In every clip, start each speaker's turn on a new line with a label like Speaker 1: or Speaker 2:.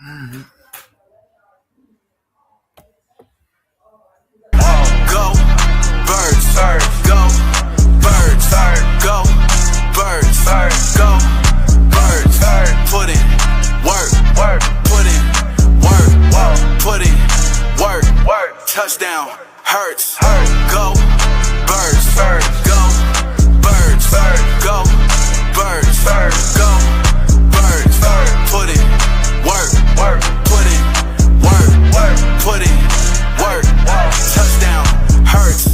Speaker 1: Go birds, go birds, go birds, go birds. Put in work, put in work, put in work. Touchdown hurts. Go birds, go birds, go birds, go birds. Put in work, put in work, put in work. Touchdown hurts.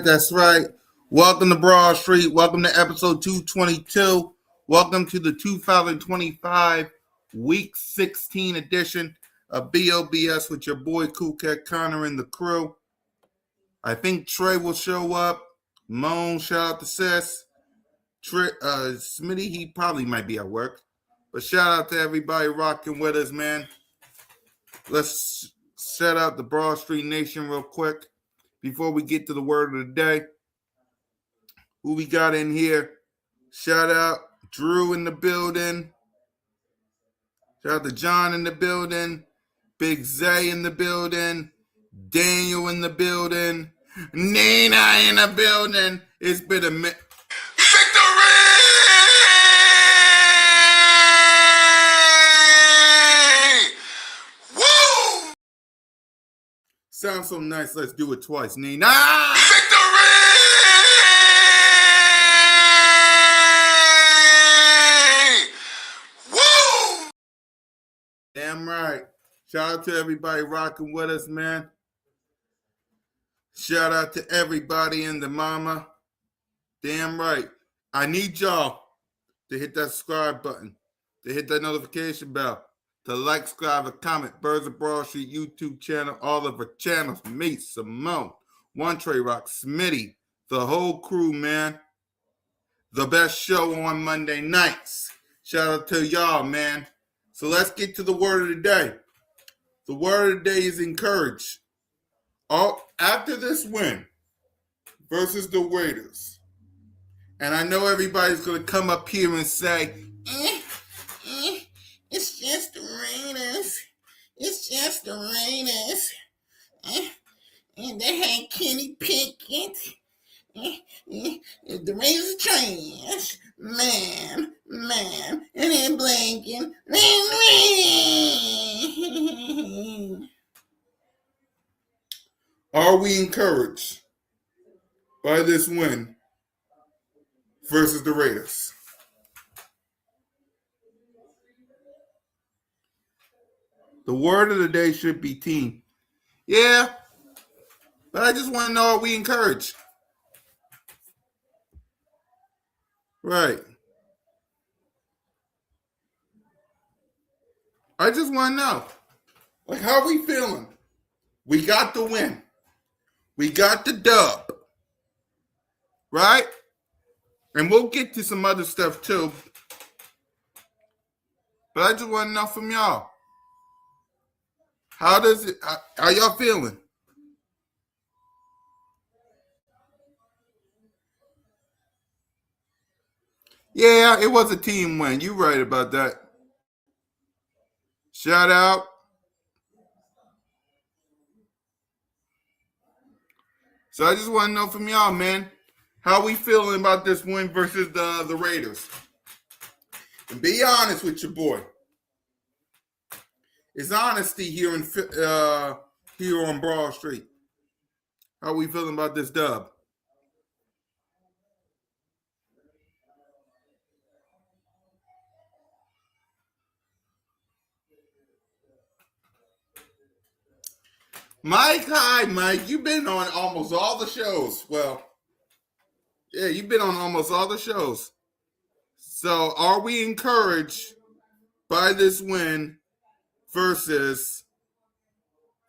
Speaker 2: That's right. Welcome to Broad Street. Welcome to episode 222. Welcome to the 2025 Week 16 edition of B.O.B.S. with your boy Cool Cat Connor and the crew. I think Trey will show up. Moan, shout out to Sis. Smitty, he probably might be at work. But shout out to everybody rocking with us, man. Let's set out the Broad Street Nation real quick. Before we get to the word of the day, who we got in here? Shout out Drew in the building. Shout out to John in the building. Big Zay in the building. Daniel in the building. Nina in the building. It's been a minute.
Speaker 1: Victory! Woo!
Speaker 2: Sounds so nice. Let's do it twice, Nina.
Speaker 1: Victory! Woo!
Speaker 2: Damn right. Shout out to everybody rocking with us, man. Shout out to everybody in the mama. Damn right. I need y'all to hit that subscribe button, to hit that notification bell, to like, subscribe, and comment. Birds of Broad Street YouTube channel, all of our channels. Me, Simone, One Trey Rock, Smitty, the whole crew, man. The best show on Monday nights. Shout out to y'all, man. So let's get to the word of the day. The word of the day is encourage. After this win versus the Raiders, and I know everybody's going to come up here and say, it's just the Raiders. It's just the Raiders. And they had Kenny Pickett. The Raiders are trash. Man. And they're blanking. Are we encouraged by this win versus the Raiders? The word of the day should be team. Yeah, but I just want to know, are we encouraged? Right. I just want to know, like, how are we feeling? We got the win. We got the dub. Right? And we'll get to some other stuff too. But I just want to know from y'all. How does it? How y'all feeling? Yeah, it was a team win. You right about that. Shout out. So I just want to know from y'all, man, how we feeling about this win versus the Raiders? And be honest with your boy. It's honesty here on Broad Street. How we feeling about this dub? Mike, hi, Mike. You've been on almost all the shows. Well, yeah, you've been on almost all the shows. So, are we encouraged by this win versus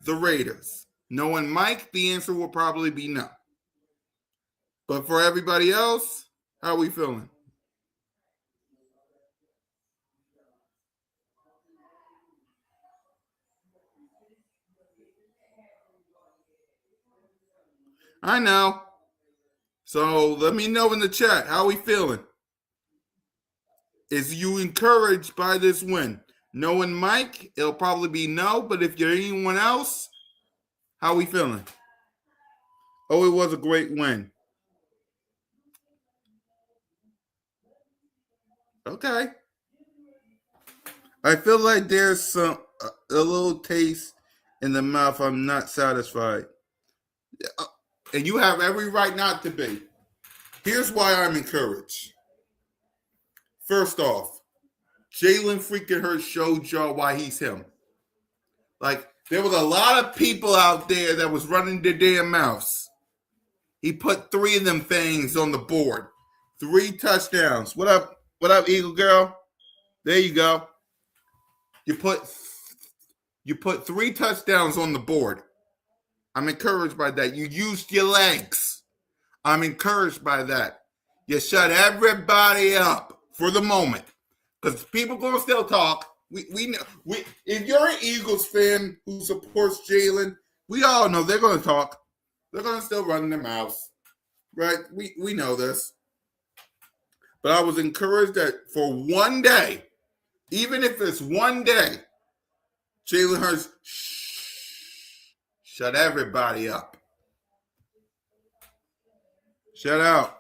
Speaker 2: the Raiders? Knowing Mike, the answer will probably be no. But for everybody else, how are we feeling? I know. So let me know in the chat. How are we feeling? Is you encouraged by this win? Knowing Mike, it'll probably be no. But if you're anyone else, how are we feeling? Oh, it was a great win. Okay. I feel like there's a little taste in the mouth. I'm not satisfied. And you have every right not to be. Here's why I'm encouraged. First off, Jalen freaking Hurts showed y'all why he's him. Like, there was a lot of people out there that was running their damn mouths. He put 3 of them things on the board. 3 touchdowns. What up? What up, Eagle Girl? There you go. You put 3 touchdowns on the board. I'm encouraged by that. You used your legs. I'm encouraged by that. You shut everybody up for the moment. Because people gonna still talk. We know if you're an Eagles fan who supports Jalen, we all know they're gonna talk. They're gonna still run their mouths. Right? We know this. But I was encouraged that for one day, even if it's one day, Jalen Hurts shut everybody up. Shout out.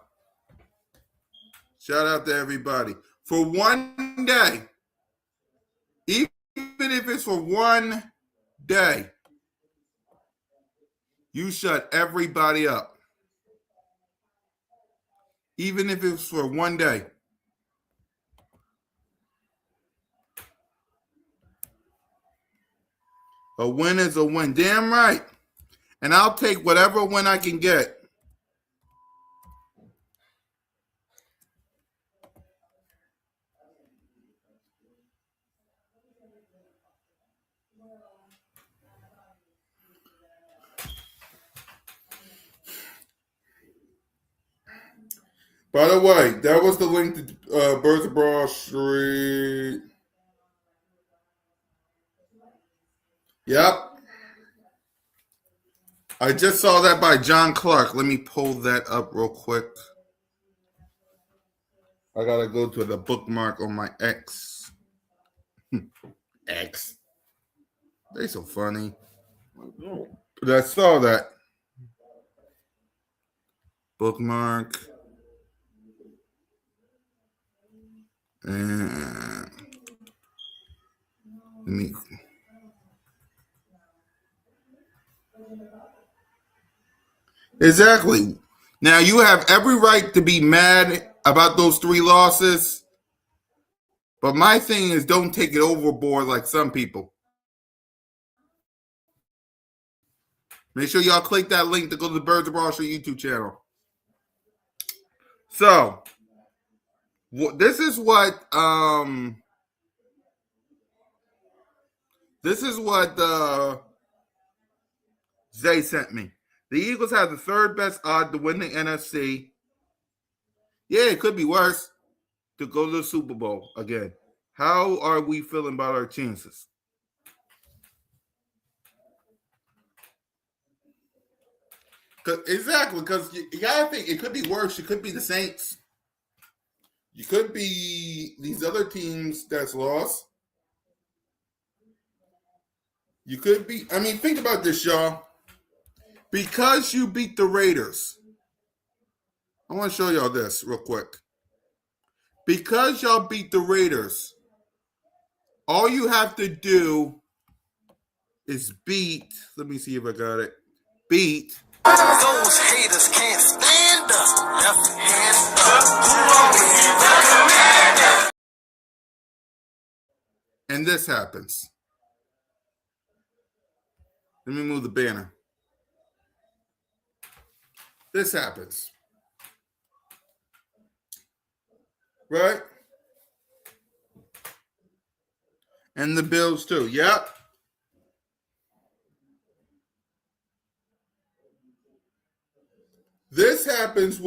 Speaker 2: Shout out to everybody. For one day, even if it's for one day, you shut everybody up. Even if it's for one day. A win is a win. Damn right. And I'll take whatever win I can get. By the way, that was the link to Birds of Broad Street. Yep. I just saw that by John Clark. Let me pull that up real quick. I gotta go to the bookmark on my X. X. They so funny. But I saw that. Bookmark. And let me. Exactly. Now you have every right to be mad about those 3 losses, but my thing is don't take it overboard like some people. Make sure y'all click that link to go to the Birds of Broad Street YouTube channel. So this is what Zay sent me. The Eagles have the 3rd best odd to win the NFC. Yeah, it could be worse, to go to the Super Bowl again. How are we feeling about our chances? Exactly, because you gotta think it could be worse. It could be the Saints. You could be these other teams that's lost. You could be. I mean, think about this, y'all. Because you beat the Raiders, I want to show y'all this real quick. Because y'all beat the Raiders, all you have to do is beat. Let me see if I got it. Beat.
Speaker 1: Those haters can't stand us. Left hand up.
Speaker 2: And this happens. Let me move the banner. This happens. Right? And the Bills too. Yep. This happens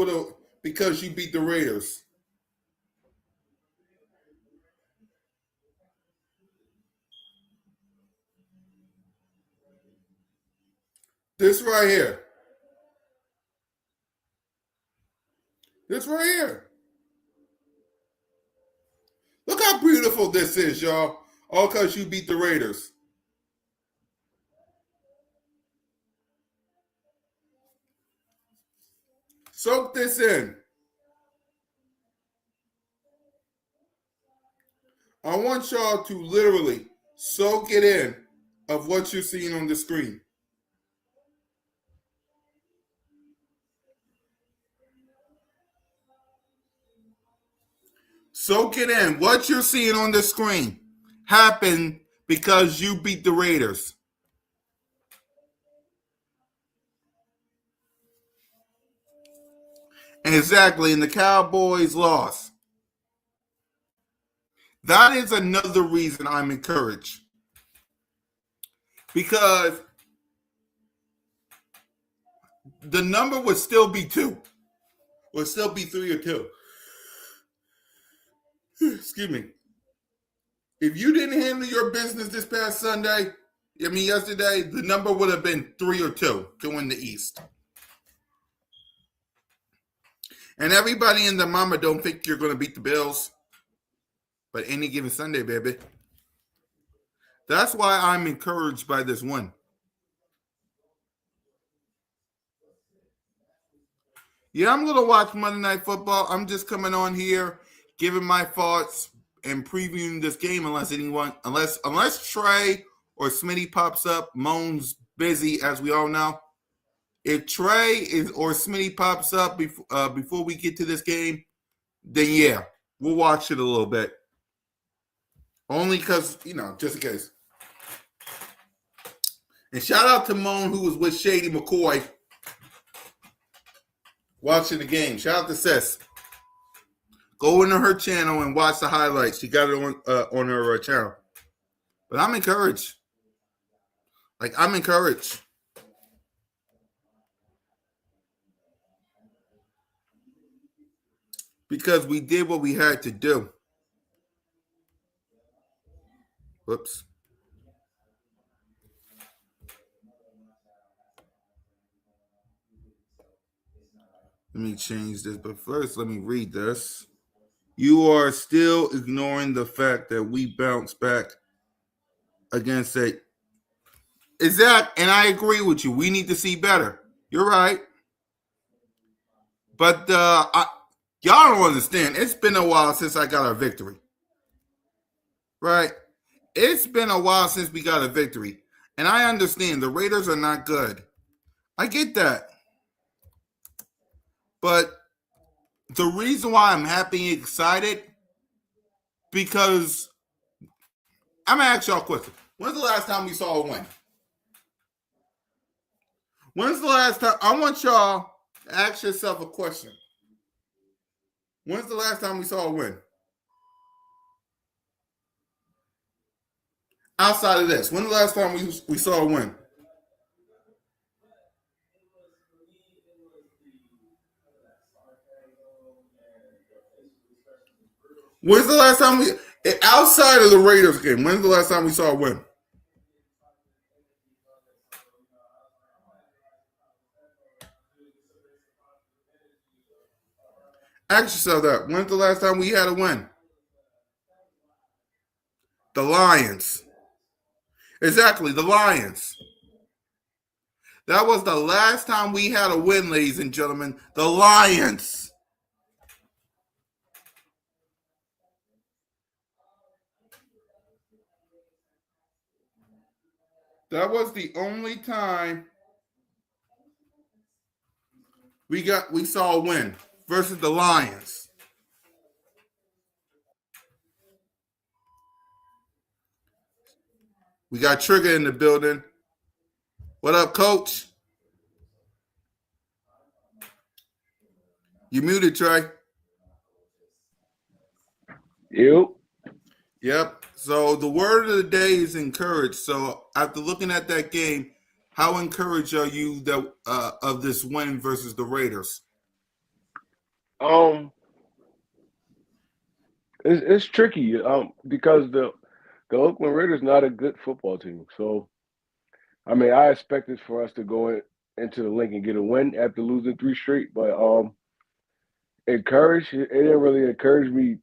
Speaker 2: because you beat the Raiders. This right here. This right here. Look how beautiful this is, y'all. All because you beat the Raiders. Soak this in. I want y'all to literally soak it in of what you're seeing on the screen. Soak it in. What you're seeing on the screen happened because you beat the Raiders. Exactly, and the Cowboys lost. That is another reason I'm encouraged. Because the number would still be 2. Would still be 3 or 2. Excuse me. If you didn't handle your business this past Sunday, yesterday, the number would have been 3 or 2 to win the East. And everybody in the mama don't think you're going to beat the Bills. But any given Sunday, baby. That's why I'm encouraged by this win. Yeah, I'm going to watch Monday Night Football. I'm just coming on here, giving my thoughts and previewing this game unless Trey or Smitty pops up. Moan's busy, as we all know. If Trey or Smitty pops up before we get to this game, then yeah, we'll watch it a little bit. Only because, just in case. And shout out to Moan, who was with Shady McCoy watching the game. Shout out to Sis. Go into her channel and watch the highlights. She got it on her channel. But I'm encouraged. I'm encouraged. Because we did what we had to do. Whoops. Let me change this. But first, let me read this. You are still ignoring the fact that we bounced back against a exact, and I agree with you. We need to see better. You're right. But y'all don't understand. It's been a while since I got a victory. Right? It's been a while since we got a victory. And I understand the Raiders are not good. I get that. But the reason why I'm happy and excited, because I'm going to ask y'all a question. When's the last time we saw a win? When's the last time? I want y'all to ask yourself a question. When's the last time we saw a win? Outside of this, when's the last time we saw a win? When's the last time Outside of the Raiders game, when's the last time we saw a win? Ask yourself that. When's the last time we had a win? The Lions. Exactly, the Lions. That was the last time we had a win, ladies and gentlemen. The Lions. That was the only time we saw a win versus the Lions. We got Trigger in the building. What up, Coach? You muted, Trey.
Speaker 3: You?
Speaker 2: Yep. So the word of the day is encouraged. So after looking at that game, how encouraged are you that of this win versus the Raiders?
Speaker 3: Um, it's tricky. Because the Oakland Raiders not a good football team. So I mean, I expected for us to go into the link and get a win after losing three straight, but encouraged. It didn't really encourage me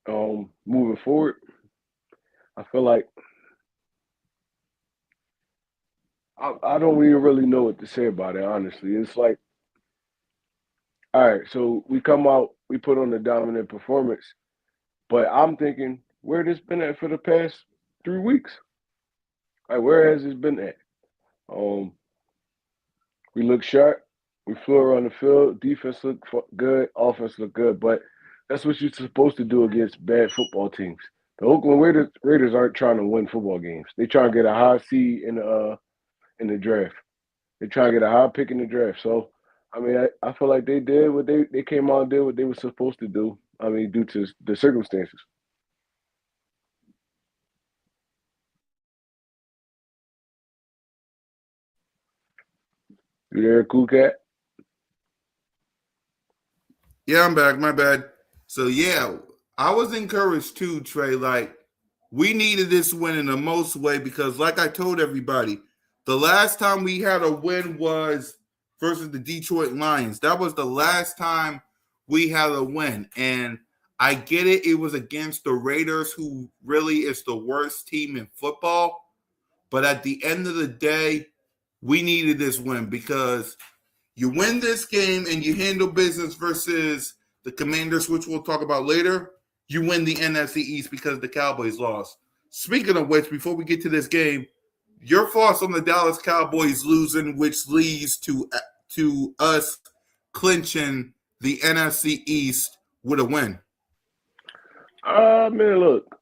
Speaker 3: moving forward. I feel like I don't even really know what to say about it. Honestly, it's like, all right, so we come out, we put on a dominant performance, but I'm thinking, where this been at for the past 3 weeks? Like, where has this been at? Um, we look sharp. We flew around the field. Defense looked good. Offense looked good. But that's what you're supposed to do against bad football teams. The Oakland Raiders aren't trying to win football games. They trying to get a high seed in the draft. They trying to get a high pick in the draft. So, I mean, I feel like they did what they came out and did what they were supposed to do. I mean, due to the circumstances. You there, cool cat?
Speaker 2: Yeah, I'm back. My bad. So yeah, I was encouraged too, Trey. Like we needed this win in the most way because, like I told everybody, the last time we had a win was versus the Detroit Lions. That was the last time we had a win, and I get it. It was against the Raiders, who really is the worst team in football. But at the end of the day, we needed this win because you win this game and you handle business versus the Commanders, which we'll talk about later. You win the NFC East because the Cowboys lost. Speaking of which, before we get to this game, your thoughts on the Dallas Cowboys losing, which leads to us clinching the NFC East with a win.
Speaker 3: Man, look,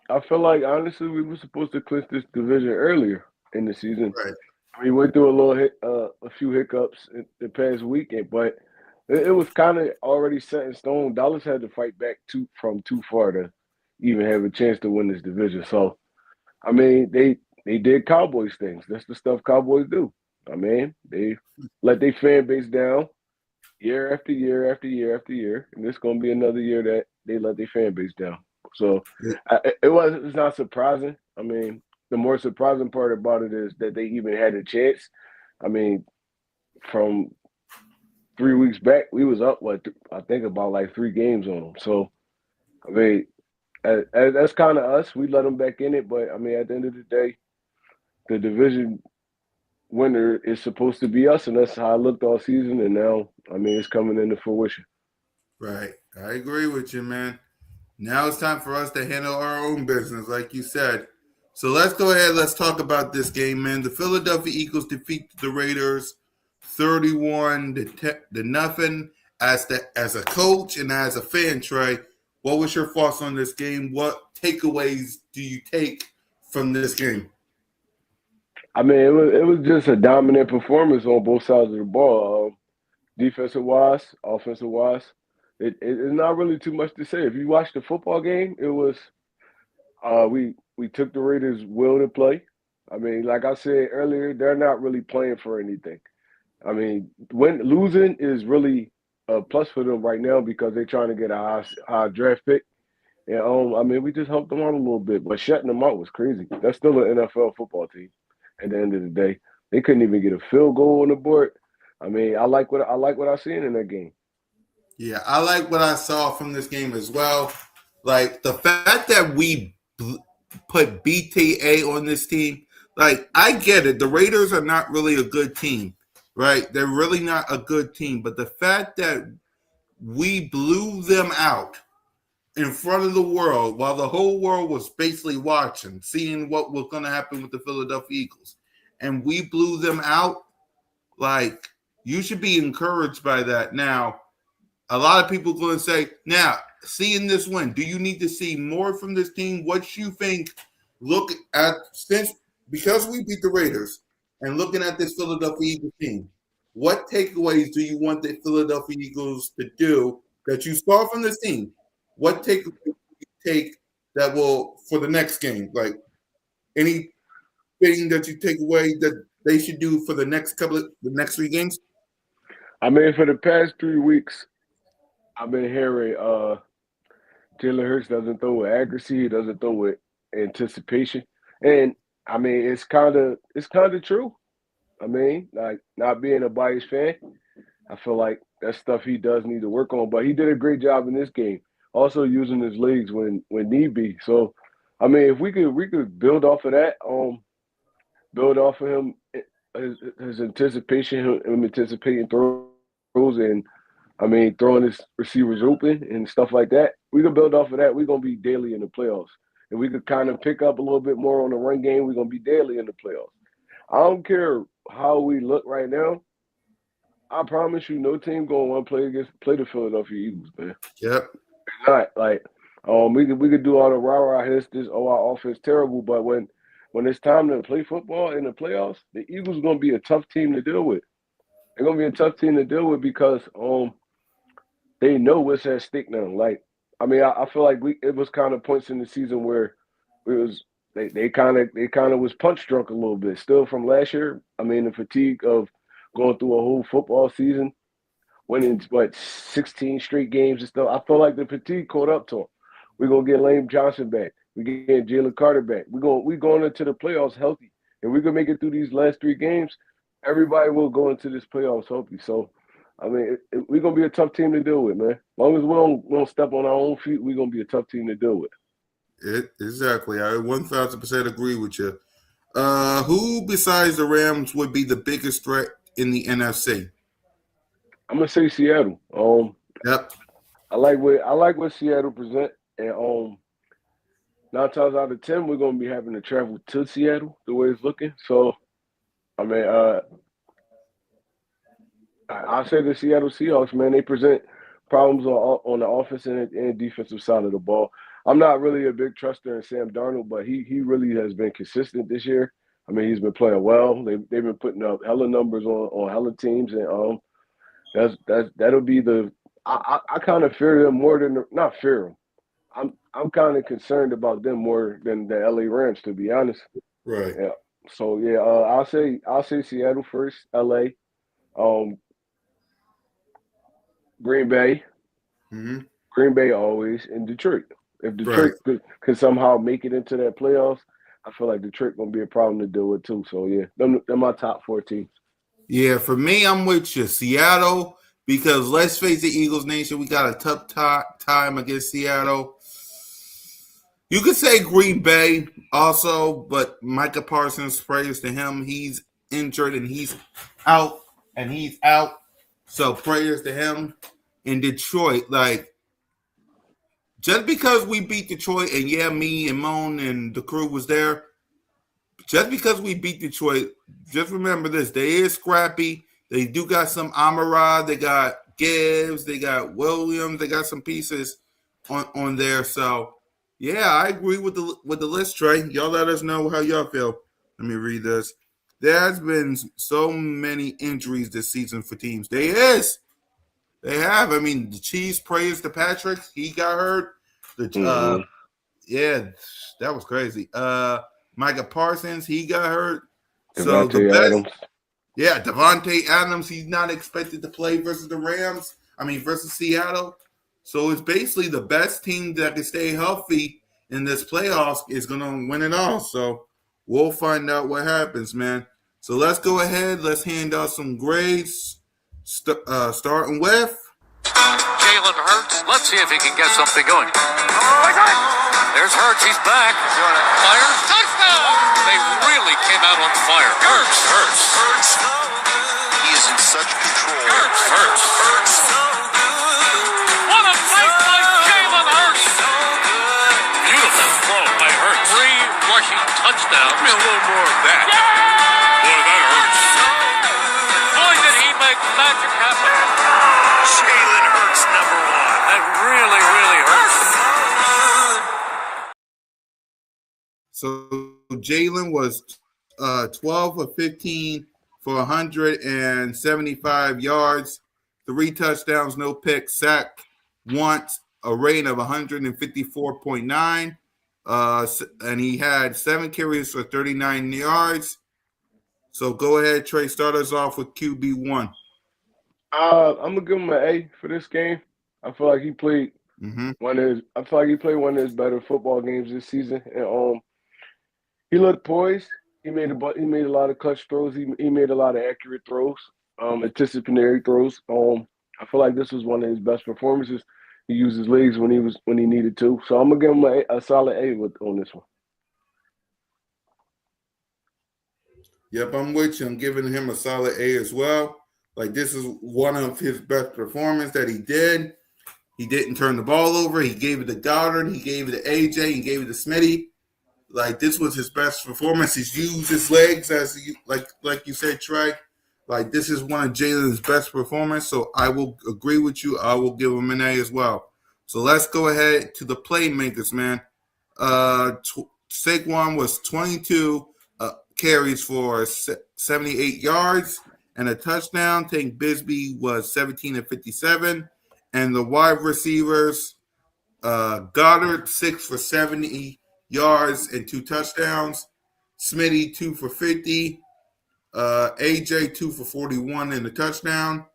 Speaker 3: I feel like honestly we were supposed to clinch this division earlier in the season.
Speaker 2: Right,
Speaker 3: We went through a few hiccups in the past weekend, but it was kind of already set in stone. Dallas had to fight back from too far to even have a chance to win this division. So, I mean, they did Cowboys things. That's the stuff Cowboys do. I mean, they let their fan base down year after year after year after year, and this going to be another year that they let their fan base down. So, it's not surprising. I mean, the more surprising part about it is that they even had a chance. I mean, from 3 weeks back, we was up I think about like 3 games on them. So I mean, that's kind of us. We let them back in it, but I mean, at the end of the day, the division winner is supposed to be us, and that's how I looked all season. And now, I mean, it's coming into fruition.
Speaker 2: right. I agree with you, man. Now it's time for us to handle our own business, like you said. So let's go ahead. Let's talk about this game, man. The Philadelphia Eagles defeat the Raiders 31 to nothing. As a coach and as a fan, Trey, what was your thoughts on this game? What takeaways do you take from this game?
Speaker 3: I mean, it was just a dominant performance on both sides of the ball, defensive wise, offensive wise. It's not really too much to say. If you watch the football game, it was we took the Raiders' will to play. I mean, like I said earlier, they're not really playing for anything. I mean, when losing is really a plus for them right now because they're trying to get a high draft pick. And I mean, we just helped them out a little bit, but shutting them out was crazy. That's still an NFL football team. At the end of the day, they couldn't even get a field goal on the board. I mean, I like what I seen in that game.
Speaker 2: Yeah, I like what I saw from this game as well. Like the fact that we put BTA on this team. Like I get it, the Raiders are not really a good team, right? They're really not a good team. But the fact that we blew them out in front of the world while the whole world was basically watching, seeing what was going to happen with the Philadelphia Eagles, and we blew them out. Like you should be encouraged by that. Now, a lot of people going to say, now, seeing this win, do you need to see more from this team? What you think? Look at since because we beat the Raiders and looking at this Philadelphia Eagles team, what takeaways do you want the Philadelphia Eagles to do that you saw from this team? What takeaways do you take that will for the next game? Like anything that you take away that they should do for the next 3 games?
Speaker 3: I mean, for the past 3 weeks, I've been hearing Jalen Hurts doesn't throw with accuracy, he doesn't throw with anticipation, and I mean, it's kind of true. I mean, like not being a biased fan, I feel like that's stuff he does need to work on. But he did a great job in this game, also using his legs when need be. So, I mean, if we could build off of that, build off of him, his anticipation, him anticipating throws, and I mean throwing his receivers open and stuff like that. We could build off of that. We're gonna be daily in the playoffs. And we could kind of pick up a little bit more on the run game. We're gonna be daily in the playoffs. I don't care how we look right now. I promise you, no team gonna want to play the Philadelphia Eagles, man.
Speaker 2: Yep.
Speaker 3: Not like we could do all the rah rah hits. This our offense terrible, but when it's time to play football in the playoffs, the Eagles gonna be a tough team to deal with. They're gonna be a tough team to deal with because they know what's at stake now. Like I mean, I feel like it was kind of points in the season where it was they kind of was punch drunk a little bit still from last year. I mean, the fatigue of going through a whole football season, winning what 16 straight games and stuff. I feel like the fatigue caught up to him. We're gonna get Lane Johnson back. We get Jalen Carter back. We going into the playoffs healthy. If we can make it through these last 3 games, everybody will go into this playoffs healthy. So, I mean, we're gonna be a tough team to deal with, man. As long as we don't step on our own feet, we're gonna be a tough team to deal with.
Speaker 2: Exactly. I 1,000% agree with you. Who besides the Rams would be the biggest threat in the NFC?
Speaker 3: I'm gonna say Seattle.
Speaker 2: Yep.
Speaker 3: I like what Seattle present, and 9 times out of 10 we're gonna be having to travel to Seattle the way it's looking. So I mean, I say the Seattle Seahawks, man, they present problems on the offense and defensive side of the ball. I'm not really a big truster in Sam Darnold, but he really has been consistent this year. I mean, he's been playing well. They've been putting up hella numbers on hella teams, and that'll be the. I kind of fear them more than not fear them. I'm kind of concerned about them more than the LA Rams, to be honest.
Speaker 2: Right.
Speaker 3: Yeah. So yeah, I'll say Seattle first, LA, um, Green Bay,
Speaker 2: Hmm.
Speaker 3: Green Bay always, and Detroit. If
Speaker 2: Right.
Speaker 3: Detroit could somehow make it into that playoffs, I feel like Detroit gonna be a problem to deal with too. So yeah, they're my top 14.
Speaker 2: Yeah, for me, I'm with you. Seattle, because let's face it, Eagles Nation, we got a tough time against Seattle. You could say Green Bay also, but Micah Parsons, praise to him. He's injured and out, he's out. So prayers to him. In Detroit, like just because we beat Detroit, and yeah, me and Moan and the crew was there, just because we beat Detroit, just remember this: they is scrappy. They do got some Amara. They got Gibbs. They got Williams. They got some pieces on there. So yeah, I agree with the list, Trey. Y'all let us know how y'all feel. Let me read this. There has been so many injuries this season for teams. They have. I mean, the Chiefs praise to Patrick. He got hurt. The
Speaker 3: Mm-hmm.
Speaker 2: yeah, that was crazy. Micah Parsons, he got hurt. So the
Speaker 3: Devontae
Speaker 2: best,
Speaker 3: Adams.
Speaker 2: yeah, Devontae Adams, he's not expected to play versus the Rams. I mean, versus Seattle. So it's basically the best team that can stay healthy in this playoffs is going to win it all. So we'll find out what happens, man. So let's go ahead. Let's hand out some grades. Starting with
Speaker 4: Jalen Hurts. Let's see if he can get something going. There's Hurts. He's back. Fire. Touchdown. They really came out on fire. Hurts.
Speaker 1: He is in such control.
Speaker 4: Hurts. What a play by Jalen Hurts. Beautiful throw by Hurts. 3 rushing touchdowns. Give me a little more of that. Boy, that hurts. Boy, did he make magic happen.
Speaker 1: Jalen Hurts, number 1.
Speaker 4: That really hurts.
Speaker 2: So Jalen was 12 of 15 for 175 yards, 3 touchdowns, no pick, sack once, a rate of 154.9. And he had 7 carries for 39 yards. So go ahead, Trey. Start us off with QB1.
Speaker 3: I'm gonna give him an A for this game. I feel like he played one of his better football games this season, and he looked poised. He made a lot of clutch throws. He made a lot of accurate throws, anticipatory throws. I feel like this was one of his best performances. He used his legs when he needed to. So I'm gonna give him a solid A on this one.
Speaker 2: Yep, I'm with you. I'm giving him a solid A as well. Like, this is one of his best performances that he did. He didn't turn the ball over. He gave it to Goddard. He gave it to AJ. He gave it to Smitty. Like, this was his best performance. He's used his legs, as like you said, Trey. Like, this is one of Jalen's best performances. So I will agree with you. I will give him an A as well. So let's go ahead to the playmakers, man. Saquon was 22 carries for 78 yards and a touchdown. Tank Bisbee was 17 of 57. And the wide receivers, Goddard, 6 for 70 yards and 2 touchdowns. Smitty, 2 for 50. AJ, 2 for 41 and a touchdown.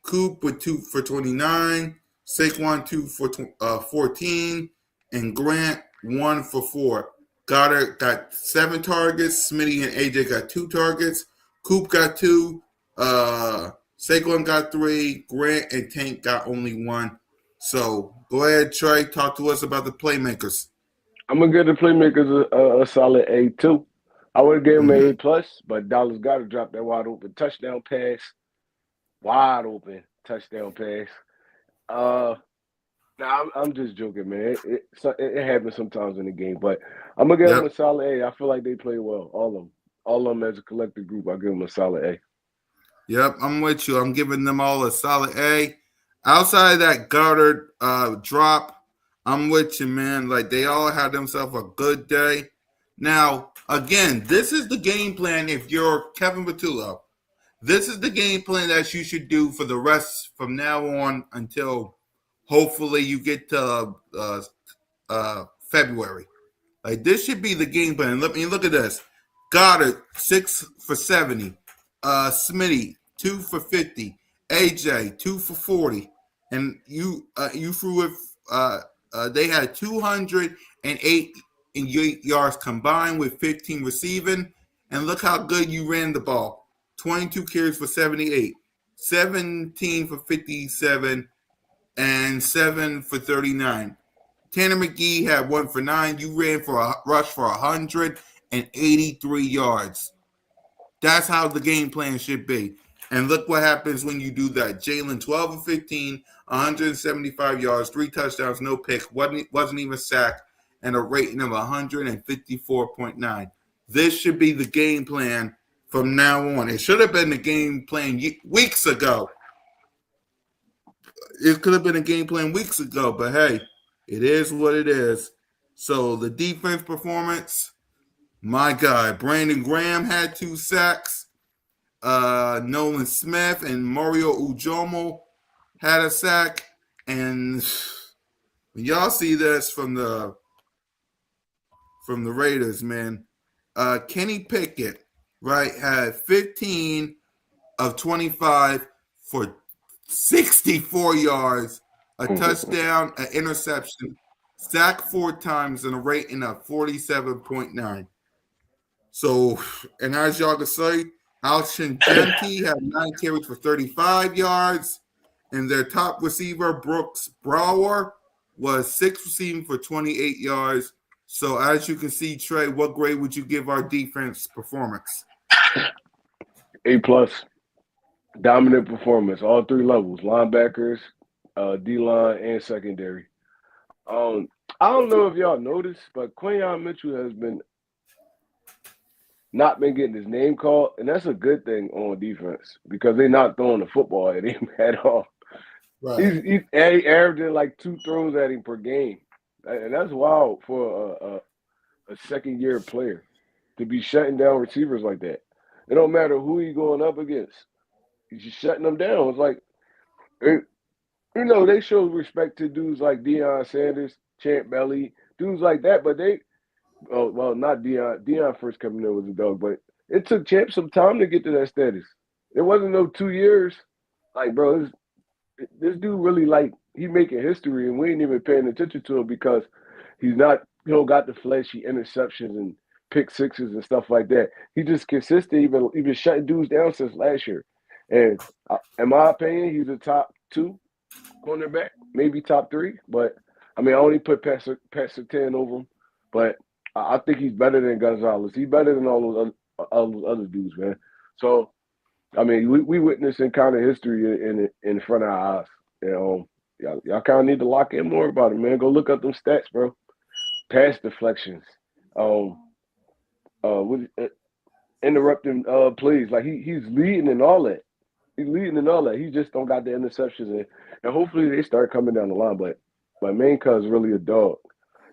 Speaker 2: Coop with 2 for 29. Saquon, 2 for 14. And Grant, 1 for 4. Goddard got 7 targets. Smitty and AJ got 2 targets. Coop got 2. Saquon got 3. Grant and Tank got only 1. So go ahead, Trey. Talk to us about the playmakers.
Speaker 3: I'm gonna give the playmakers a solid A too. I would have given him an A plus, but Dallas Goedert dropped that wide open touchdown pass. Nah, I'm just joking, man. It happens sometimes in the game, but I'm gonna give them a solid A. I feel like they play well, all of them as a collective group. I give them a solid A.
Speaker 2: Yep, I'm with you. I'm giving them all a solid A. Outside of that Goddard drop, I'm with you, man. Like, they all had themselves a good day. Now, again, this is the game plan if you're Kevin Patullo. This is the game plan that you should do for the rest from now on until hopefully you get to February. Like, this should be the game plan. Let me look at this. Goddard, 6 for 70. Smitty, 2 for 50. AJ, 2 for 40. And you threw it. They had 208 yards combined with 15 receiving. And look how good you ran the ball. 22 carries for 78, 17 for 57, and 7 for 39. Tanner McGee had 1 for 9. You ran for a rush for 183 yards. That's how the game plan should be. And look what happens when you do that. Jalen, 12 of 15, 175 yards, 3 touchdowns, no picks, wasn't even sacked, and a rating of 154.9. This should be the game plan from now on. It should have been the game plan weeks ago. It could have been a game plan weeks ago, but hey, it is what it is. So the defense performance, my God, Brandon Graham had 2 sacks. Nolan Smith and Mario Ujomo had a sack. And when y'all see this from the Raiders, man, Kenny Pickett, right, had 15 of 25 for 64 yards, a touchdown, an interception, sacked 4 times, and a rating of 47.9. So, and as y'all can see, Alshon Jemke had 9 carries for 35 yards, and their top receiver, Brooks Brower, was 6 receiving for 28 yards. So, as you can see, Trey, what grade would you give our defense performance?
Speaker 3: A+. Dominant performance, all 3 levels: linebackers, D-line, and secondary. I don't know if y'all noticed, but Quinyon Mitchell has not been getting his name called, and that's a good thing on defense because they're not throwing the football at him at all.
Speaker 2: Right.
Speaker 3: He's averaging like 2 throws at him per game, and that's wild for a second-year player to be shutting down receivers like that. It don't matter who he's going up against; he's just shutting them down. It's like, they show respect to dudes like Deion Sanders, Champ Bailey, dudes like that, but not Deion. Deion first coming in was a dog, but it took Champ some time to get to that status. It wasn't no 2 years. Like, bro, this dude really, like, he making history, and we ain't even paying attention to him because he don't got the flashy interceptions and pick sixes and stuff like that. He just consistent, even shutting dudes down since last year. And in my opinion, he's a top 2 cornerback, maybe top 3. But I mean, I only put Pat Surtain over him, but I think he's better than Gonzalez. He's better than all those other dudes, man. So, I mean, we witnessing kind of history in front of our eyes. Y'all kind of need to lock in more about it, man. Go look up them stats, bro. Pass deflections, interrupting plays. Like he's leading in all that. He's leading in all that. He just don't got the interceptions, and hopefully they start coming down the line. But my main cuz really a dog.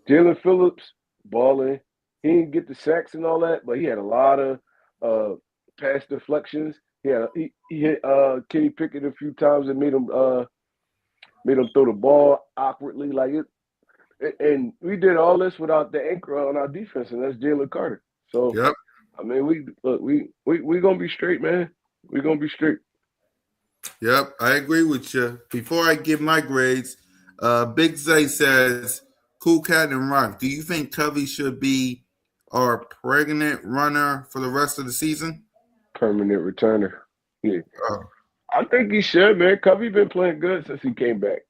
Speaker 3: Jalen Phillips balling. He didn't get the sacks and all that, but he had a lot of pass deflections. He hit Kenny Pickett a few times and made him throw the ball awkwardly, like it. And we did all this without the anchor on our defense, and that's Jalen Carter. So,
Speaker 2: Yep.
Speaker 3: I mean, we gonna be straight, man. We gonna be straight.
Speaker 2: Yep, I agree with you. Before I give my grades, Big Zay says, Cool Cat and Rock, do you think Covey should be our pregnant runner for the rest of the season?
Speaker 3: Permanent returner. Yeah.
Speaker 2: Oh,
Speaker 3: I think he should, man. Covey been playing good since he came back.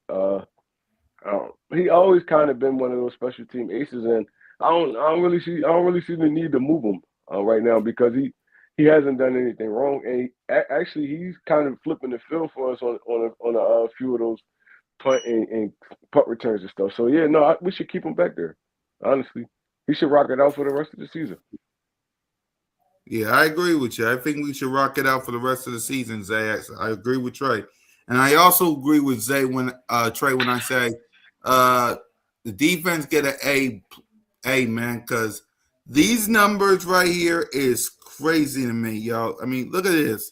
Speaker 3: He always kind of been one of those special team aces, and I don't really see the need to move him right now because he hasn't done anything wrong, and actually he's kind of flipping the field for us on a few of those punt and punt returns and stuff. So yeah, no, we should keep him back there. Honestly, he should rock it out for the rest of the season.
Speaker 2: yeah, I agree with you. I think we should rock it out for the rest of the season, Zay. I agree with Trey. And I also agree with Zay Trey when I say the defense get an A, man, because these numbers right here is crazy to me, y'all. I mean, look at this.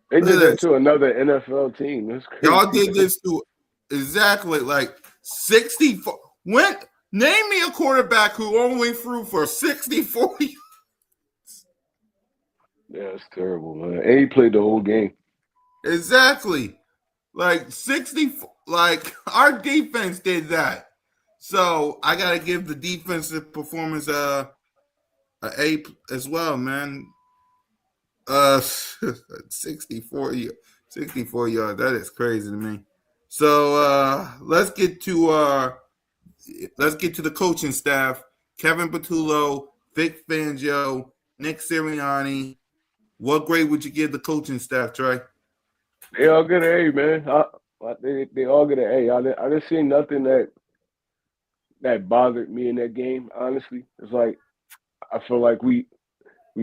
Speaker 3: They did that to another NFL team. That's crazy.
Speaker 2: Y'all did this to exactly like 64. Name me a quarterback who only threw for 64 yards.
Speaker 3: Yeah, it's terrible, man. And he played the whole game.
Speaker 2: Exactly. Like 60, like our defense did that. So I gotta give the defensive performance a A as well, man. 64 yards. That is crazy to me. So let's get to the coaching staff. Kevin Patullo, Vic Fangio, Nick Sirianni. What grade would you give the coaching staff, Trey?
Speaker 3: They all get an A, man. They all get an A. I didn't see nothing that bothered me in that game. Honestly, it's like I feel like we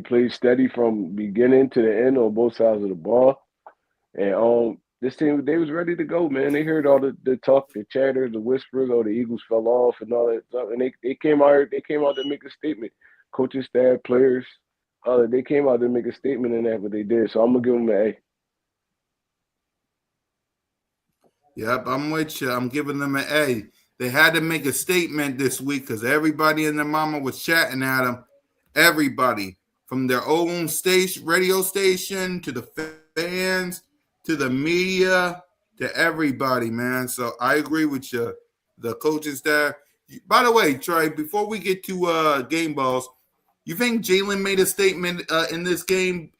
Speaker 3: played steady from beginning to the end on both sides of the ball, and this team they was ready to go, man. They heard all the talk, the chatter, the whispers, oh the Eagles fell off and all that stuff, and they came out to make a statement. Coaching staff, players, they came out to make a statement in that, what they did. So I'm gonna give them an A.
Speaker 2: Yep, I'm with you. I'm giving them an A. They had to make a statement this week because everybody and their mama was chatting at them. Everybody, from their own radio station to the fans to the media to everybody, man. So I agree with you. The coaching staff. By the way, Trey, before we get to game balls, you think Jalen made a statement in this game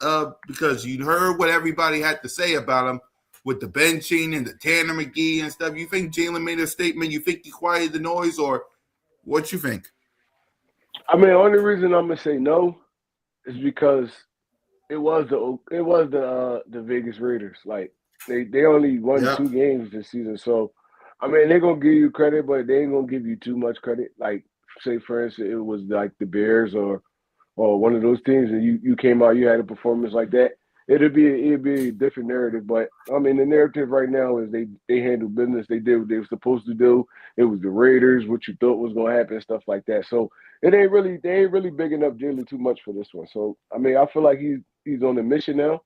Speaker 2: because you heard what everybody had to say about him with the benching and the Tanner McGee and stuff? You think Jalen made a statement? You think he quieted the noise, or what you think?
Speaker 3: I mean, the only reason I'm gonna say no is because it was the Vegas Raiders. Like they only won
Speaker 2: Yeah,
Speaker 3: 2 games this season, so I mean they're gonna give you credit, but they ain't gonna give you too much credit. Like say for instance, it was like the Bears or one of those teams, and you came out, you had a performance like that. It'd be a different narrative, but I mean the narrative right now is they handled business. They did what they were supposed to do. It was the Raiders, what you thought was gonna happen, stuff like that. So they ain't really bigging up Jalen too much for this one. So I mean I feel like he's on a mission now,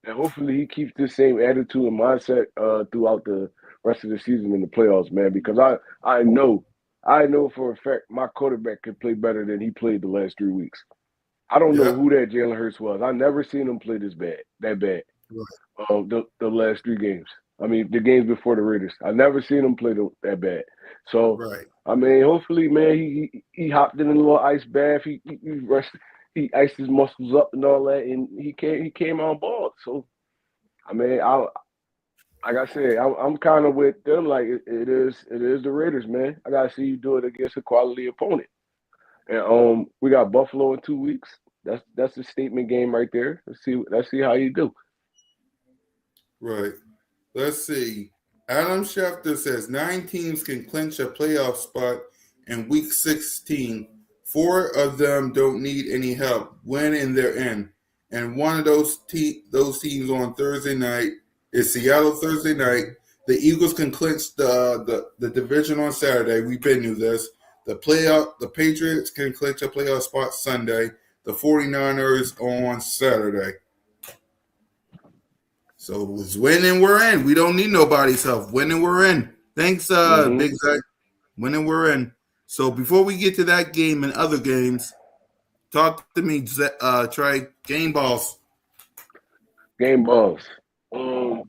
Speaker 3: and hopefully he keeps the same attitude and mindset throughout the rest of the season in the playoffs, man. Because I know for a fact my quarterback could play better than he played the last 3 weeks. I don't know
Speaker 2: yeah,
Speaker 3: who that Jalen Hurts was. I never seen him play that bad. The last 3 games. I mean, the games before the Raiders. I never seen him play that bad. So,
Speaker 2: right.
Speaker 3: I mean, hopefully, man, he hopped in a little ice bath. He iced his muscles up and all that, and he came on ball. So, I mean, like I said, I'm kind of with them. Like it is the Raiders, man. I gotta see you do it against a quality opponent. And we got Buffalo in 2 weeks. That's a statement game right there. Let's see how you do.
Speaker 2: Right. Let's see. Adam Schefter says 9 teams can clinch a playoff spot in week 16. 4 of them don't need any help. Win and they're in. And one of those teams on Thursday night is Seattle Thursday night. The Eagles can clinch the division on Saturday. We've been through this. The Patriots can clinch a playoff spot Sunday. The 49ers on Saturday. So it's winning, we're in. We don't need nobody's help. Winning, we're in. Thanks,
Speaker 3: Hmm.
Speaker 2: Big Zach. Winning, we're in. So before we get to that game and other games, talk to me, Trey. Game balls.
Speaker 3: Game balls. Um,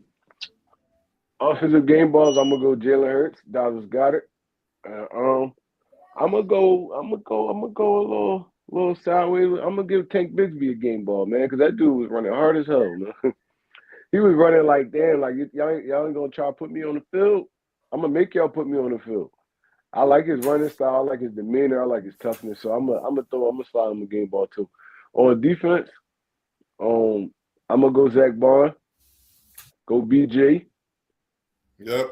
Speaker 3: Offensive game balls. I'm gonna go Jalen Hurts. Dallas got it. I'm gonna go. I'm gonna go a little sideways. I'm gonna give Tank Bigsby a game ball, man, because that dude was running hard as hell, man. He was running like, damn, like y'all ain't gonna try to put me on the field. I'm gonna make y'all put me on the field. I like his running style. I like his demeanor. I like his toughness. So I'm gonna slide him a game ball too. On defense, um, I'm gonna go Zach Bond, go BJ.
Speaker 2: Yep.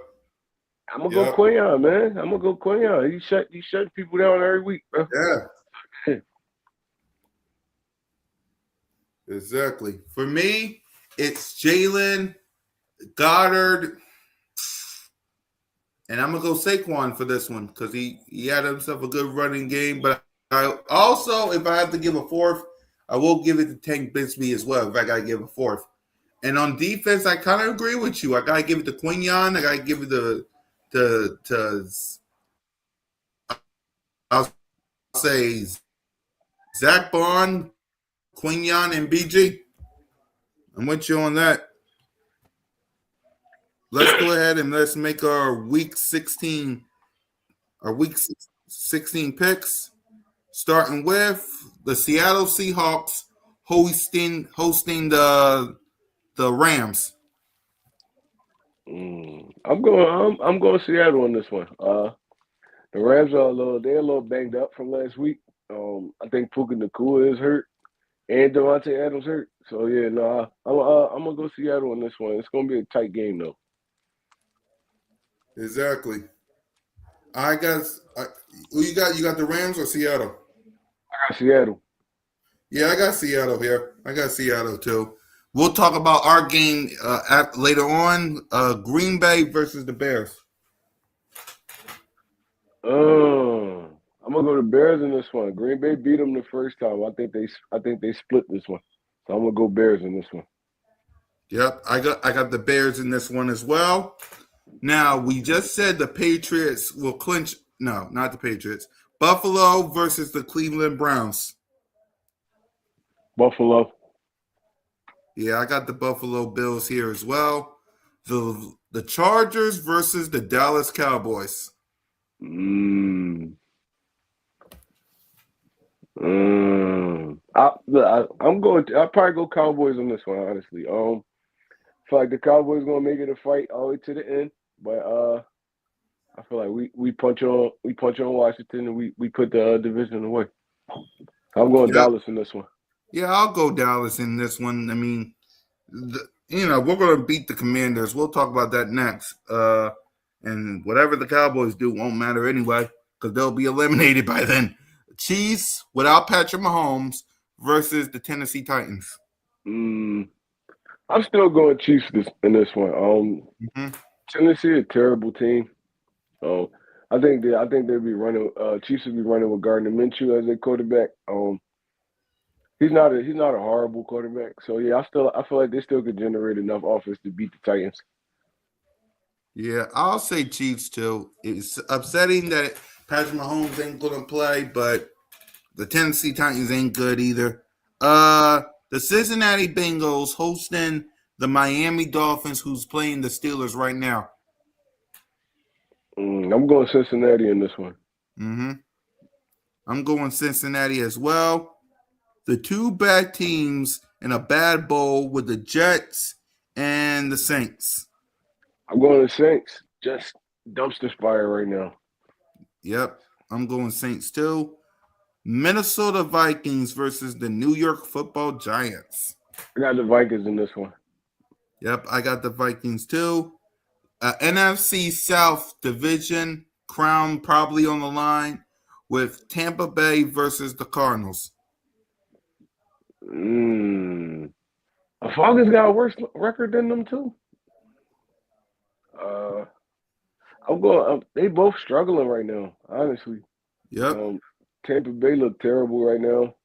Speaker 3: I'm gonna go
Speaker 2: Yep.
Speaker 3: Quayon, man. I'm gonna go Quayon. He shut people down every week, bro.
Speaker 2: Yeah. Exactly. For me, it's Jalen, Goddard, and I'm gonna go Saquon for this one because he had himself a good running game. But I also, if I have to give a fourth, I will give it to Tank Bigsby as well. If I gotta give a fourth, and on defense, I kind of agree with you. I gotta give it to Quinion. I gotta give it to I'll say Zach Bond, Quinion, and BG. I'm with you on that. Let's go ahead and let's make our week 16 picks, starting with the Seattle Seahawks hosting the Rams.
Speaker 3: I'm going Seattle on this one. The Rams are they're a little banged up from last week. I think Puka Nakua is hurt and Devontae Adams hurt. So yeah, no, I'm gonna go Seattle on this one. It's gonna be a tight game though.
Speaker 2: Exactly. I got who you got? You got the Rams or Seattle?
Speaker 3: I got Seattle.
Speaker 2: Yeah, I got Seattle here. I got Seattle too. We'll talk about our game later on. Green Bay versus the Bears.
Speaker 3: I'm gonna go to Bears in this one. Green Bay beat them the first time. I think they split this one. So I'm gonna go Bears in this one.
Speaker 2: Yep, I got the Bears in this one as well. Now we just said the Patriots will clinch. No, not the Patriots. Buffalo versus the Cleveland Browns.
Speaker 3: Buffalo.
Speaker 2: Yeah, I got the Buffalo Bills here as well. The Chargers versus the Dallas Cowboys.
Speaker 3: Mm. I'm going. I'll probably go Cowboys on this one. Honestly, feel like the Cowboys gonna make it a fight all the way to the end. But I feel like we punch on Washington and we put the division away. I'm going
Speaker 2: Yep.
Speaker 3: Dallas in this one.
Speaker 2: Yeah, I'll go Dallas in this one. I mean, we're going to beat the Commanders. We'll talk about that next. And whatever the Cowboys do won't matter anyway because they'll be eliminated by then. Chiefs without Patrick Mahomes versus the Tennessee Titans.
Speaker 3: I'm still going Chiefs in this one.
Speaker 2: Mm-hmm.
Speaker 3: Tennessee a terrible team. I think they'll be running. Chiefs will be running with Gardner Minshew as their quarterback. He's not a horrible quarterback. So yeah, I feel like they still could generate enough offense to beat the Titans.
Speaker 2: Yeah, I'll say Chiefs too. It's upsetting that Patrick Mahomes ain't going to play, but the Tennessee Titans ain't good either. The Cincinnati Bengals hosting the Miami Dolphins, who's playing the Steelers right now.
Speaker 3: I'm going Cincinnati in this one.
Speaker 2: Mm-hmm. I'm going Cincinnati as well. The two bad teams in a bad bowl with the Jets and the Saints.
Speaker 3: I'm going to Saints. Just dumpster fire right now.
Speaker 2: Yep, I'm going Saints too. Minnesota Vikings versus the New York Football Giants.
Speaker 3: I got the Vikings in this one.
Speaker 2: Yep, I got the Vikings too. NFC South Division crown probably on the line with Tampa Bay versus the Cardinals.
Speaker 3: The Falcons got a worse record than them too. I'm going. They both struggling right now. Honestly.
Speaker 2: Yep.
Speaker 3: Tampa Bay look terrible right now.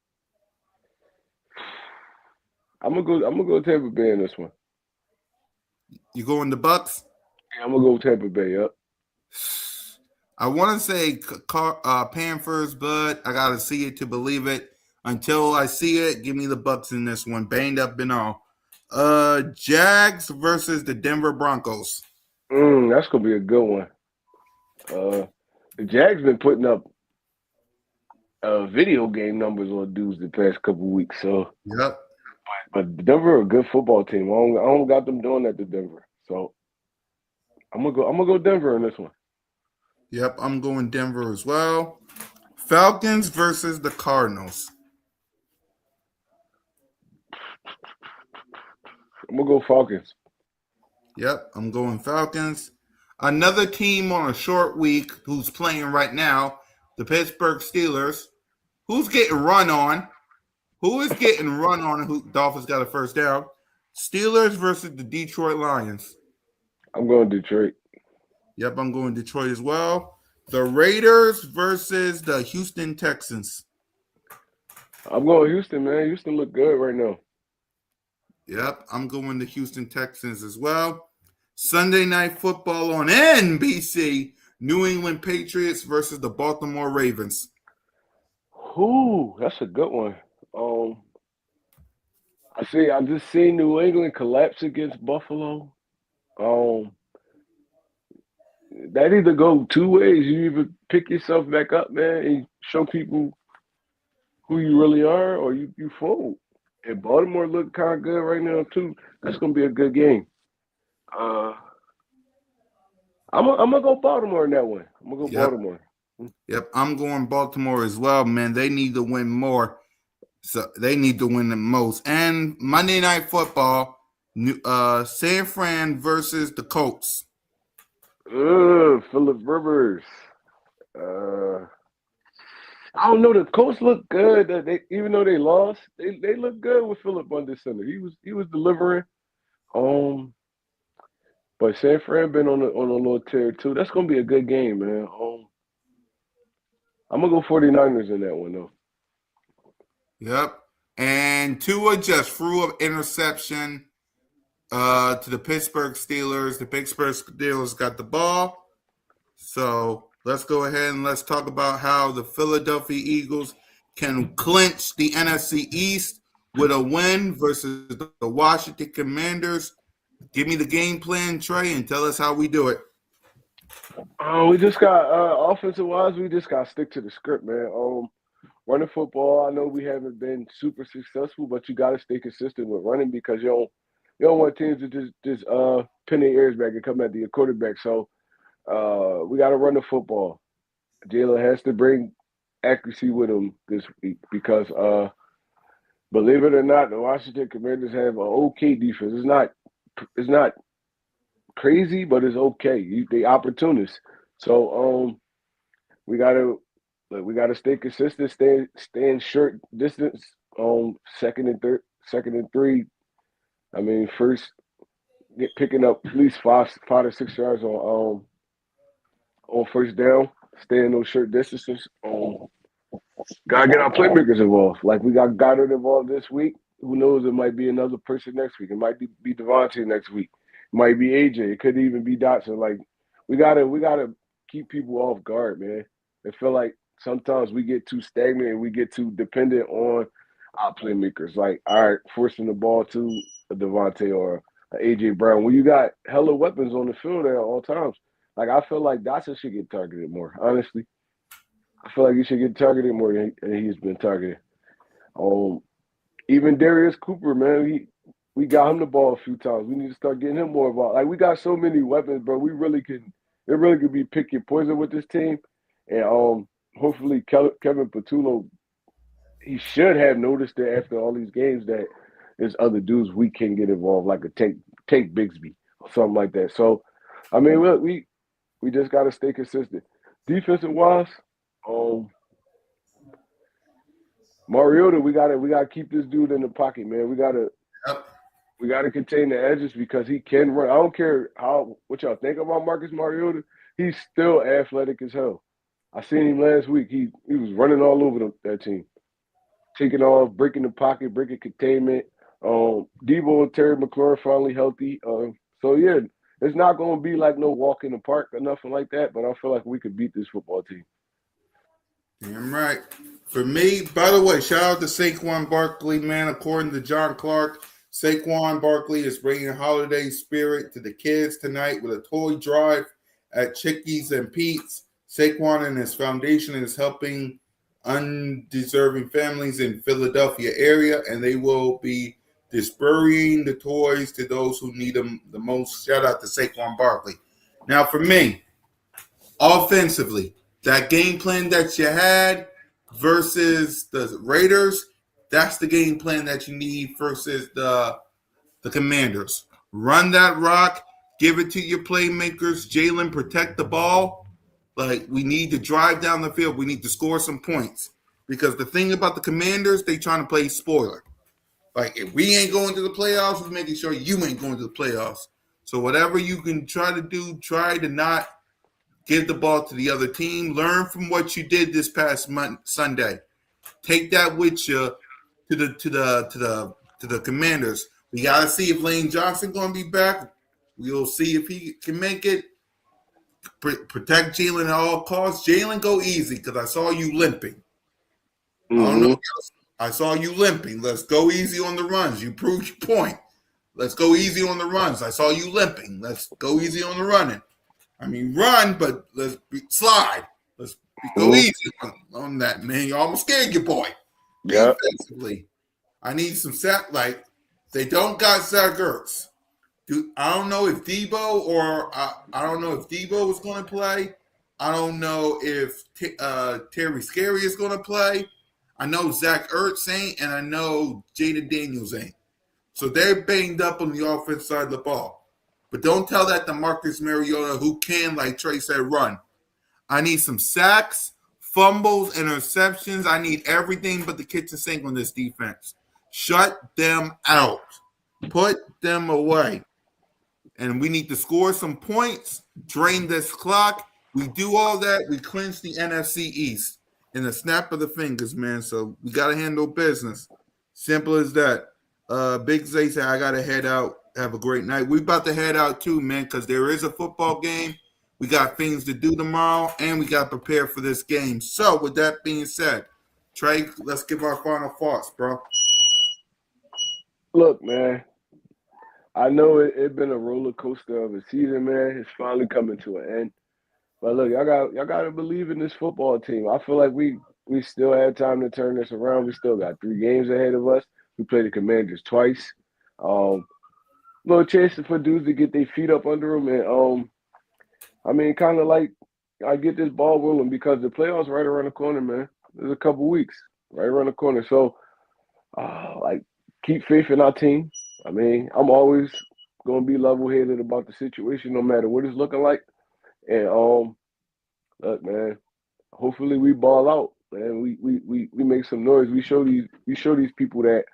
Speaker 3: I'm gonna go Tampa Bay in this one.
Speaker 2: You going the Bucks?
Speaker 3: Yeah, I'm gonna go Tampa Bay. Yep.
Speaker 2: I want to say Panthers, but I gotta see it to believe it. Until I see it, give me the Bucks in this one, banged up and all. Jags versus the Denver Broncos.
Speaker 3: That's gonna be a good one. The Jags been putting up video game numbers on dudes the past couple weeks. So
Speaker 2: Yep.
Speaker 3: But Denver a good football team. I don't got them doing that to Denver. So I'm gonna go Denver in this one.
Speaker 2: Yep, I'm going Denver as well. Falcons versus the Cardinals.
Speaker 3: I'm gonna go Falcons.
Speaker 2: Yep, I'm going Falcons. Another team on a short week who's playing right now, the Pittsburgh Steelers. Who's getting run on? Who is getting run on and who Dolphins got a first down? Steelers versus the Detroit Lions.
Speaker 3: I'm going Detroit.
Speaker 2: Yep, I'm going Detroit as well. The Raiders versus the Houston Texans.
Speaker 3: I'm going Houston, man. Houston look good right now.
Speaker 2: Yep, I'm going the Houston Texans as well. Sunday Night Football on NBC. New England Patriots versus the Baltimore Ravens.
Speaker 3: Ooh, that's a good one. I just seen New England collapse against Buffalo. That either go two ways. You either pick yourself back up, man, and show people who you really are, or you fold. And Baltimore look kind of good right now too. That's gonna be a good game. I'm gonna go Baltimore in that one. I'm gonna go Baltimore.
Speaker 2: Yep, I'm going Baltimore as well, man. They need to win more. So they need to win the most. And Monday Night Football, San Fran versus the Colts.
Speaker 3: Phillip Rivers. I don't know. The Colts look good. Even though they lost, they look good with Phillip under center. He was delivering. But San Fran been on a little tear too. That's gonna be a good game, man. I'm gonna go 49ers in that one though.
Speaker 2: Yep. And Tua just threw an interception to the Pittsburgh Steelers. The Pittsburgh Steelers got the ball. So let's go ahead and let's talk about how the Philadelphia Eagles can clinch the NFC East with a win versus the Washington Commanders. Give me the game plan, Trey, and tell us how we do it.
Speaker 3: We just got offensive wise. We just got to stick to the script, man. Running football. I know we haven't been super successful, but you got to stay consistent with running because you don't want teams to just pin their ears back and come at the quarterback. So we got to run the football. Jalen has to bring accuracy with him this week because believe it or not, the Washington Commanders have an okay defense. It's not crazy, but it's okay. They opportunists. So we gotta stay consistent, stay in short distance on second and three. I mean, first picking up at least 5 to 6 yards on first down, stay in those short distances. Gotta get our playmakers involved. Like we got Goddard involved this week. Who knows? It might be another person next week. It might be Devontae next week. It might be AJ. It could even be Dotson. Like we gotta keep people off guard, man. I feel like sometimes we get too stagnant and we get too dependent on our playmakers. Like, all right, forcing the ball to a Devontae or a AJ Brown. When you got hella weapons on the field at all times. Like I feel like Dotson should get targeted more, honestly. I feel like he should get targeted more than he's been targeted. Um, Even Darius Cooper, man, we got him the ball a few times. We need to start getting him more involved. Like we got so many weapons, bro. We really can. It really could be pick your poison with this team, and hopefully Kevin Patullo, he should have noticed that after all these games that there's other dudes we can get involved, like a take Bigsby or something like that. So, I mean, look, we just got to stay consistent. Defensive wise, um, Mariota, we gotta keep this dude in the pocket, man.
Speaker 2: Yep.
Speaker 3: We gotta contain the edges because he can run. I don't care what y'all think about Marcus Mariota. He's still athletic as hell. I seen him last week. He was running all over that team, taking off, breaking the pocket, breaking containment. Debo and Terry McLaurin finally healthy. So yeah, it's not gonna be like no walk in the park or nothing like that. But I feel like we could beat this football team.
Speaker 2: Damn right. For me, by the way, shout out to Saquon Barkley, man. According to John Clark, Saquon Barkley is bringing holiday spirit to the kids tonight with a toy drive at Chickies and Pete's. Saquon and his foundation is helping undeserving families in Philadelphia area, and they will be disbursing the toys to those who need them the most. Shout out to Saquon Barkley. Now, for me, offensively, that game plan that you had versus the Raiders, that's the game plan that you need versus the Commanders. Run that rock, give it to your playmakers. Jalen, protect the ball. Like, we need to drive down the field. We need to score some points. Because the thing about the Commanders, they trying to play spoiler. Like, if we ain't going to the playoffs, we're making sure you ain't going to the playoffs. So whatever you can try to do, try to not give the ball to the other team. Learn from what you did this past Sunday. Take that with you to the Commanders. We got to see if Lane Johnson going to be back. We'll see if he can make it. Protect Jalen at all costs. Jalen, go easy because I saw you limping. I don't know. I saw you limping. Let's go easy on the runs. You proved your point. Let's go easy on the runs. I saw you limping. Let's go easy on the running. I mean, run, but let's slide. Let's go easy on that, man. You almost scared your boy.
Speaker 3: Yeah.
Speaker 2: Defensively, I need some sack. Like, they don't got Zach Ertz. I don't know if Debo is going to play. I don't know if Terry Scary is going to play. I know Zach Ertz ain't, and I know Jaden Daniels ain't. So they're banged up on the offense side of the ball. But don't tell that to Marcus Mariota, who can, like Trey said, run. I need some sacks, fumbles, interceptions. I need everything but the kitchen sink on this defense. Shut them out. Put them away. And we need to score some points, drain this clock. We do all that, we clinch the NFC East in a snap of the fingers, man. So we got to handle business. Simple as that. Big Zay said, I got to head out. Have a great night. We about to head out too, man, because there is a football game. We got things to do tomorrow, and we got to prepare for this game. So with that being said, Trey, let's give our final thoughts, bro.
Speaker 3: Look, man, I know it been a roller coaster of a season, man. It's finally coming to an end. But look, y'all got to believe in this football team. I feel like we still have time to turn this around. We still got 3 games ahead of us. We play the Commanders twice. Little chance for dudes to get their feet up under them, and I mean, kind of like I get this ball rolling because the playoffs right around the corner, man. There's a couple weeks right around the corner, so like keep faith in our team. I mean, I'm always gonna be level headed about the situation, no matter what it's looking like. And look, man. Hopefully we ball out, man. We make some noise. We show these people that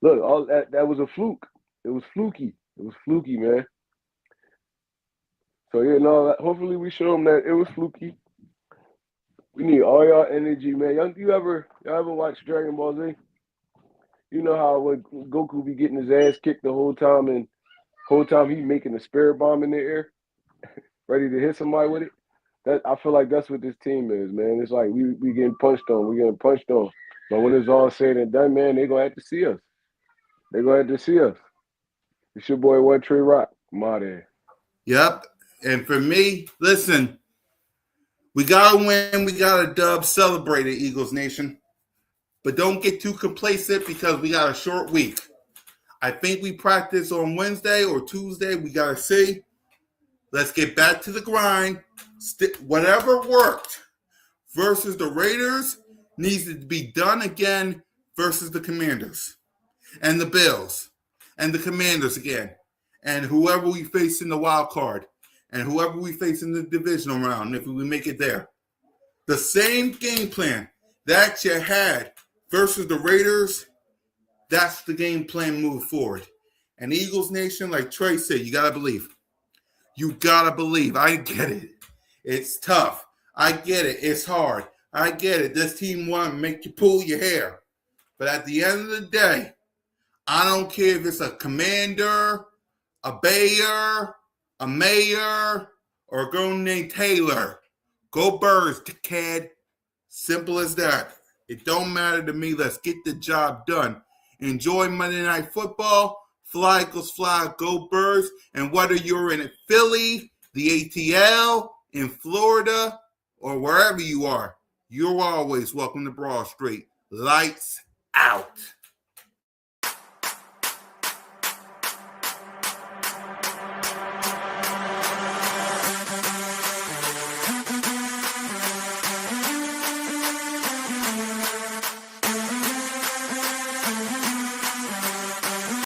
Speaker 3: look. All that was a fluke. It was fluky. It was fluky, man. So yeah, no. Hopefully we show them that it was fluky. We need all y'all energy, man. Y'all ever watch Dragon Ball Z? You know how when Goku be getting his ass kicked the whole time, and whole time he making a spirit bomb in the air, ready to hit somebody with it. That I feel like that's what this team is, man. It's like we getting punched on, we getting punched on. But when it's all said and done, man, they gonna have to see us. They gonna have to see us. It's your boy One Tree Rock. I'm out there.
Speaker 2: Yep. And for me, listen, we gotta win. We gotta dub. Celebrate it, Eagles Nation. But don't get too complacent because we got a short week. I think we practice on Wednesday or Tuesday. We gotta see. Let's get back to the grind. Whatever worked versus the Raiders needs to be done again versus the Commanders and the Bills and the Commanders again and whoever we face in the wild card and whoever we face in the divisional round if we make it there. The same game plan that you had versus the Raiders, that's the game plan moving forward. And Eagles Nation, like Trey said, you got to believe. You got to believe. I get it. It's tough. I get it. It's hard. I get it. This team want to make you pull your hair. But at the end of the day, I don't care if it's a commander, a bayer, a mayor, or a girl named Taylor. Go Birds, kid. Simple as that. It don't matter to me. Let's get the job done. Enjoy Monday Night Football. Fly, Eagles, fly, go Birds. And whether you're in Philly, the ATL, in Florida, or wherever you are, you're always welcome to Broad Street. Lights out.